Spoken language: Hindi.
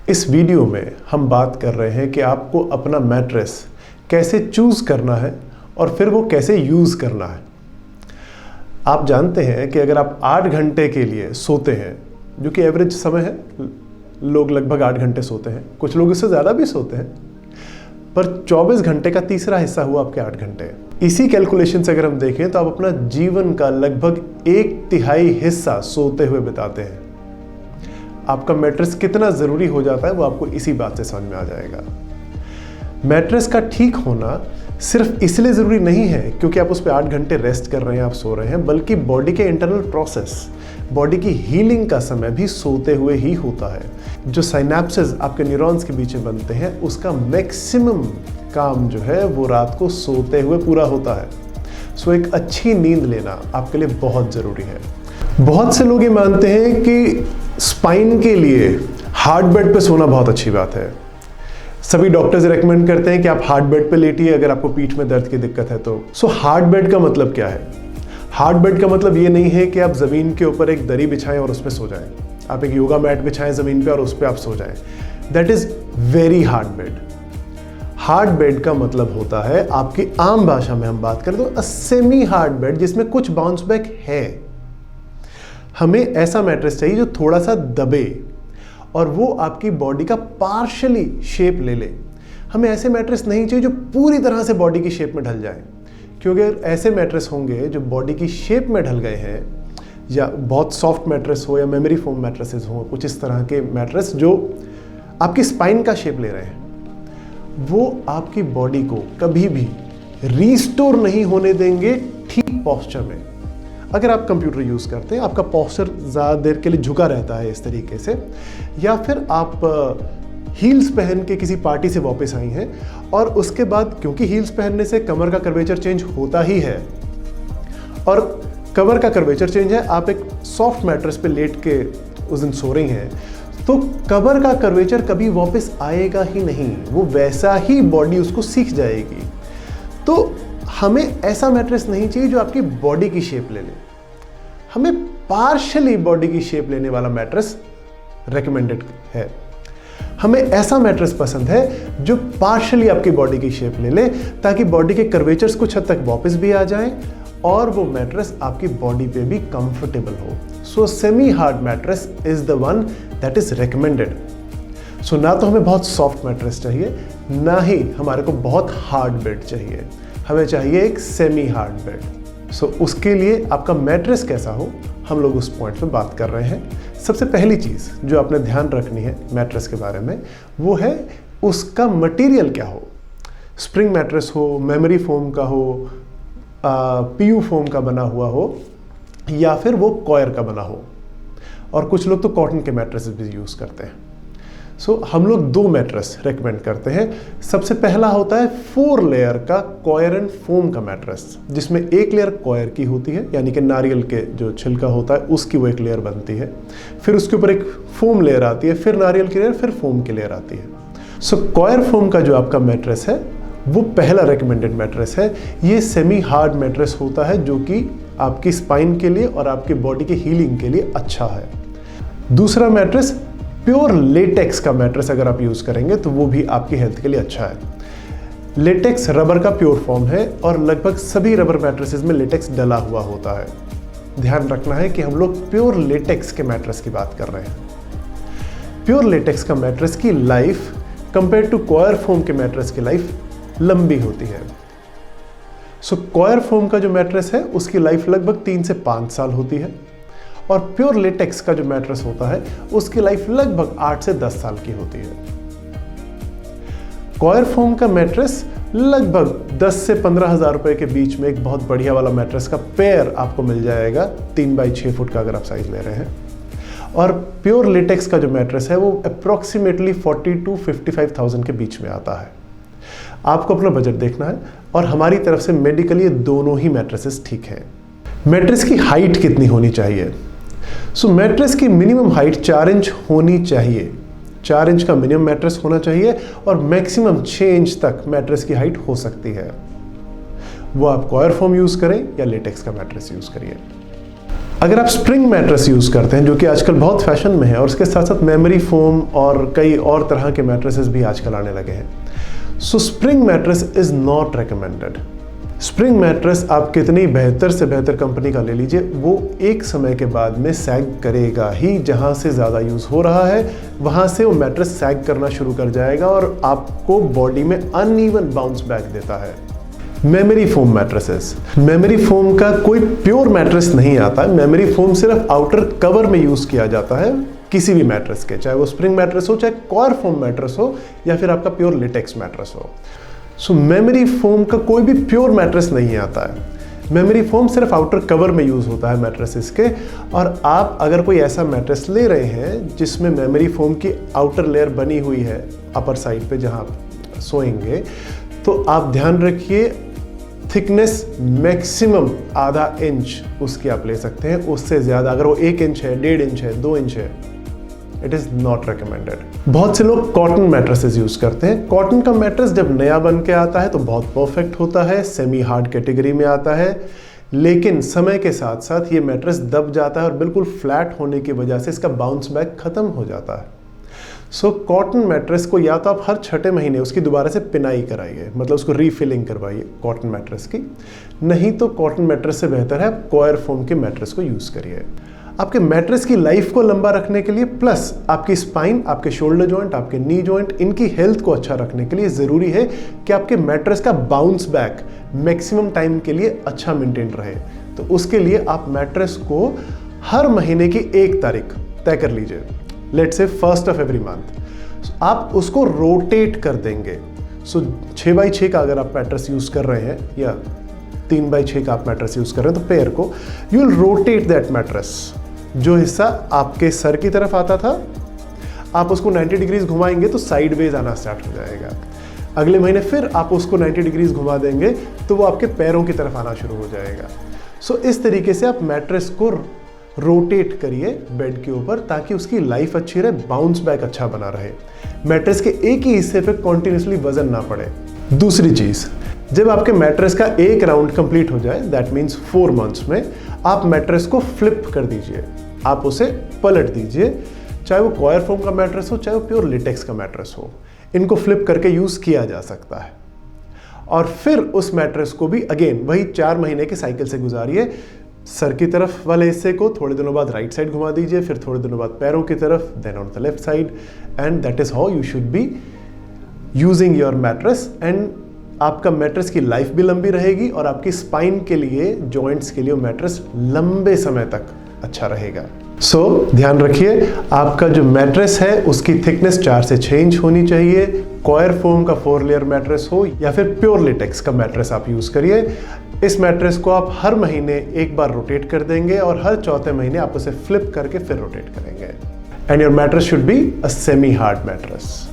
इस वीडियो में हम बात कर रहे हैं कि आपको अपना मैट्रेस कैसे चूज करना है और फिर वो कैसे यूज करना है। आप जानते हैं कि अगर आप 8 घंटे के लिए सोते हैं, जो कि एवरेज समय है, लोग लगभग 8 घंटे सोते हैं, कुछ लोग इससे ज़्यादा भी सोते हैं, पर 24 घंटे का तीसरा हिस्सा हुआ आपके 8 घंटे। इसी कैलकुलेशन से अगर हम देखें तो आप अपना जीवन का लगभग 1/3 हिस्सा सोते हुए बिताते हैं। आपका मैट्रेस कितना ज़रूरी हो जाता है वो आपको इसी बात से समझ में आ जाएगा। मैट्रेस का ठीक होना सिर्फ इसलिए ज़रूरी नहीं है क्योंकि आप उस पर 8 घंटे रेस्ट कर रहे हैं, आप सो रहे हैं, बल्कि बॉडी के इंटरनल प्रोसेस, बॉडी की हीलिंग का समय भी सोते हुए ही होता है। जो साइनेप्सेस आपके न्यूरॉन्स के बीच में बनते हैं, उसका मैक्सिमम काम जो है वो रात को सोते हुए पूरा होता है। सो एक अच्छी नींद लेना आपके लिए बहुत ज़रूरी है। बहुत से लोग ये मानते हैं कि स्पाइन के लिए हार्ड बेड पे सोना बहुत अच्छी बात है। सभी डॉक्टर्स रेकमेंड करते हैं कि आप हार्ड बेड पे लेटिए अगर आपको पीठ में दर्द की दिक्कत है तो। हार्ड बेड का मतलब क्या है? हार्ड बेड का मतलब ये नहीं है कि आप ज़मीन के ऊपर एक दरी बिछाएं और उसमें सो जाएं। आप एक योगा मैट बिछाएं ज़मीन पे और उस पर आप सो जाएं। That is very hard bed. Hard bed का मतलब होता है, आपकी आम भाषा में हम बात करें तो सेमी हार्ड बेड, जिसमें कुछ बाउंस बैक है। हमें ऐसा मैट्रेस चाहिए जो थोड़ा सा दबे और वो आपकी बॉडी का पार्शली शेप ले ले। हमें ऐसे मैट्रेस नहीं चाहिए जो पूरी तरह से बॉडी की शेप में ढल जाए, क्योंकि अगर ऐसे मैट्रेस होंगे जो बॉडी की शेप में ढल गए हैं, या बहुत सॉफ्ट मैट्रेस हो या मेमोरी फोम मैट्रेसेस हो, कुछ इस तरह के मैट्रेस जो आपकी स्पाइन का शेप ले रहे हैं, वो आपकी बॉडी को कभी भी रीस्टोर नहीं होने देंगे ठीक पोस्चर में। अगर आप कंप्यूटर यूज़ करते हैं, आपका पोस्चर ज़्यादा देर के लिए झुका रहता है इस तरीके से, या फिर आप हील्स पहन के किसी पार्टी से वापस आई हैं और उसके बाद, क्योंकि हील्स पहनने से कमर का कर्वेचर चेंज होता ही है, और कमर का कर्वेचर चेंज है, आप एक सॉफ्ट मैट्रेस पे लेट के उस दिन सो रही हैं, तो कमर का कर्वेचर कभी वापस आएगा ही नहीं, वो वैसा ही बॉडी उसको सीख जाएगी। तो हमें ऐसा मैट्रेस नहीं चाहिए जो आपकी बॉडी की शेप ले ले। हमें पार्शली बॉडी की शेप लेने वाला मैट्रेस रेकमेंडेड है। हमें ऐसा मैट्रेस पसंद है जो पार्शली आपकी बॉडी की शेप ले ले, ताकि बॉडी के कर्वेचर्स कुछ हद तक वापस भी आ जाएं और वो मैट्रेस आपकी बॉडी पे भी कंफर्टेबल हो। So semi hard mattress is the one that is recommended. So ना तो हमें बहुत सॉफ्ट मैट्रेस चाहिए, ना ही हमारे को बहुत हार्ड बेड चाहिए। हमें चाहिए एक सेमी हार्ड बेड। सो उसके लिए आपका मैट्रेस कैसा हो, हम लोग उस पॉइंट पे बात कर रहे हैं। सबसे पहली चीज़ जो आपने ध्यान रखनी है मैट्रेस के बारे में, वो है उसका मटेरियल क्या हो। स्प्रिंग मैट्रेस हो, मेमोरी फोम का हो, पीयू फोम का बना हुआ हो, या फिर वो कॉयर का बना हो, और कुछ लोग तो कॉटन के मैट्रेसेस भी यूज़ करते हैं। हम लोग 2 मैट्रेस रेकमेंड करते हैं। सबसे पहला होता है 4 लेयर का कॉयर एंड फोम का मैट्रेस, जिसमें एक लेयर कॉयर की होती है, यानी कि नारियल के जो छिलका होता है उसकी वो एक लेयर बनती है, फिर उसके ऊपर एक फोम लेयर आती है, फिर नारियल की लेयर, फिर फोम की लेयर आती है। कॉयर फोम का जो आपका मैट्रेस है वो पहला रेकमेंडेड मैट्रेस है। ये सेमी हार्ड मैट्रेस होता है जो कि आपकी स्पाइन के लिए और आपकी बॉडी की हीलिंग के लिए अच्छा है। दूसरा मैट्रेस प्योर लेटेक्स का मैट्रेस अगर आप यूज़ करेंगे तो वो भी आपकी हेल्थ के लिए अच्छा है। लेटेक्स रबर का प्योर फॉर्म है और लगभग सभी रबर मैट्रेसेस में लेटेक्स डला हुआ होता है। ध्यान रखना है कि हम लोग प्योर लेटेक्स के मैट्रेस की बात कर रहे हैं। प्योर लेटेक्स का मैट्रेस की life compare to coir foam के मैट्रेस की लाइफ लंबी होती है। कॉयर फोम का जो मैट्रेस है उसकी लाइफ लगभग 3 से 5 साल होती है, और प्योर लेटेक्स का जो मैट्रेस होता है उसकी लाइफ लगभग 8 से 10 साल की होती है। कॉयर फोम का मैट्रेस लगभग 10 से 15 हज़ार रुपए के बीच में एक बहुत बढ़िया वाला मैट्रेस का पेयर आपको मिल जाएगा, 3 बाई 6 फुट का अगर आप साइज ले रहे हैं। और प्योर लेटेक्स का जो मैट्रेस है वो अप्रोक्सीमेटली 40 to 55,000 के बीच में आता है। आपको अपना बजट देखना है, और हमारी तरफ से मेडिकली दोनों ही मैट्रेसेस ठीक हैं। मैट्रेस की हाइट कितनी होनी चाहिए? मैट्रेस की मिनिमम हाइट 4 इंच होनी चाहिए। 4 इंच का मिनिमम मैट्रेस होना चाहिए, और मैक्सिमम 6 इंच तक मैट्रेस की हाइट हो सकती है। वो आप कॉयर फोम यूज़ करें या लेटेक्स का मैट्रेस यूज़ करिए। अगर आप स्प्रिंग मैट्रेस यूज़ करते हैं, जो कि आजकल बहुत फैशन में है, और उसके साथ साथ मेमोरी फोम और कई और तरह के मैट्रेसेस भी आजकल आने लगे हैं, सो spring mattress is not recommended. Spring mattress आप कितनी बेहतर से बेहतर कंपनी का ले लीजिए, वो एक समय के बाद में सैग करेगा ही। जहाँ से ज़्यादा यूज़ हो रहा है वहाँ से वो मैट्रेस सैग करना शुरू कर जाएगा और आपको बॉडी में अनइवन बाउंस बैक देता है। Memory foam mattresses, memory foam का कोई प्योर मैट्रेस नहीं आता है। मेमोरी फोम सिर्फ आउटर कवर में यूज़ किया जाता है किसी भी मैट्रेस के, चाहे वो स्प्रिंग मैट्रेस हो, चाहे कॉयर फोम मैट्रेस हो, या फिर आपका प्योर लिटेक्स मैट्रेस हो। सो मेमोरी फोम का कोई भी प्योर मैट्रेस नहीं आता है। मेमोरी फोम सिर्फ आउटर कवर में यूज़ होता है मैट्रेसेस के। और आप अगर कोई ऐसा मैट्रेस ले रहे हैं जिसमें मेमोरी फोम की आउटर लेयर बनी हुई है अपर साइड पे जहाँ आप सोएंगे, तो आप ध्यान रखिए थिकनेस मैक्सिमम आधा इंच उसकी आप ले सकते हैं। उससे ज़्यादा अगर वो 1 इंच है, 1.5 इंच है, 2 इंच है, इट इज़ नॉट रिकमेंडेड। बहुत से लोग कॉटन मैट्रेसेस यूज़ करते हैं। कॉटन का मैट्रेस जब नया बन के आता है तो बहुत परफेक्ट होता है, सेमी हार्ड कैटेगरी में आता है, लेकिन समय के साथ साथ ये मैट्रेस दब जाता है और बिल्कुल फ्लैट होने की वजह से इसका बाउंस बैक ख़त्म हो जाता है। सो कॉटन मैट्रेस को या तो आप हर 6 महीने उसकी दोबारा से पिनाई कराइए, मतलब उसको रीफिलिंग करवाइए कॉटन मैट्रेस की। नहीं तो कॉटन मैट्रेस से बेहतर है आप कॉयर फोम के मैट्रेस को यूज़ करिए। आपके मैट्रेस की लाइफ को लंबा रखने के लिए, प्लस आपकी स्पाइन, आपके शोल्डर जॉइंट, आपके नी जॉइंट, इनकी हेल्थ को अच्छा रखने के लिए ज़रूरी है कि आपके मैट्रेस का बाउंस बैक मैक्सिमम टाइम के लिए अच्छा मेंटेन रहे। तो उसके लिए आप मैट्रेस को हर महीने की 1 तारीख तय कर लीजिए, let's say 1st of every month. आप उसको रोटेट कर देंगे। सो 6x6 का अगर आप मैट्रेस यूज़ कर रहे हैं, या 3x6 का आप मैट्रेस यूज़ कर रहे हैं, तो पेयर को you will rotate that mattress. जो हिस्सा आपके सर की तरफ आता था, आप उसको 90 डिग्रीज घुमाएंगे तो साइडवेज आना स्टार्ट हो जाएगा। अगले महीने फिर आप उसको 90 डिग्रीज घुमा देंगे तो वो आपके पैरों की तरफ आना शुरू हो जाएगा। सो इस तरीके से आप मैट्रेस को रोटेट करिए बेड के ऊपर, ताकि उसकी लाइफ अच्छी रहे, बाउंस बैक अच्छा बना रहे, मैट्रेस के एक ही हिस्से पे कॉन्टिन्यूसली वजन ना पड़े। दूसरी चीज़, जब आपके मैट्रेस का 1 राउंड कंप्लीट हो जाए, दैट मीन्स 4 मंथ्स में, आप मैट्रेस को फ्लिप कर दीजिए, आप उसे पलट दीजिए। चाहे वो कॉयर फोम का मैट्रेस हो, चाहे वो प्योर लिटेक्स का मैट्रेस हो, इनको फ्लिप करके यूज़ किया जा सकता है। और फिर उस मैट्रेस को भी अगेन वही 4 महीने के साइकिल से गुजारिए। सर की तरफ वाले हिस्से को थोड़े दिनों बाद राइट साइड घुमा दीजिए, फिर थोड़े दिनों बाद पैरों की तरफ, then on the left side, and that is how you should be using your mattress. And आपका मैट्रेस की लाइफ भी लंबी रहेगी और आपकी स्पाइन के लिए, जॉइंट्स के लिए मैट्रेस लंबे समय तक अच्छा रहेगा। सो ध्यान रखिए, आपका जो मैट्रेस है उसकी थिकनेस 4 से 6 इंच होनी चाहिए। कॉयर फोम का 4 लेयर मैट्रेस हो या फिर प्योर लिटेक्स का मैट्रेस आप यूज़ करिए। इस मैट्रेस को आप हर महीने 1 बार रोटेट कर देंगे और हर 4थे महीने आप उसे फ्लिप करके फिर रोटेट करेंगे। And your mattress should be a semi hard mattress.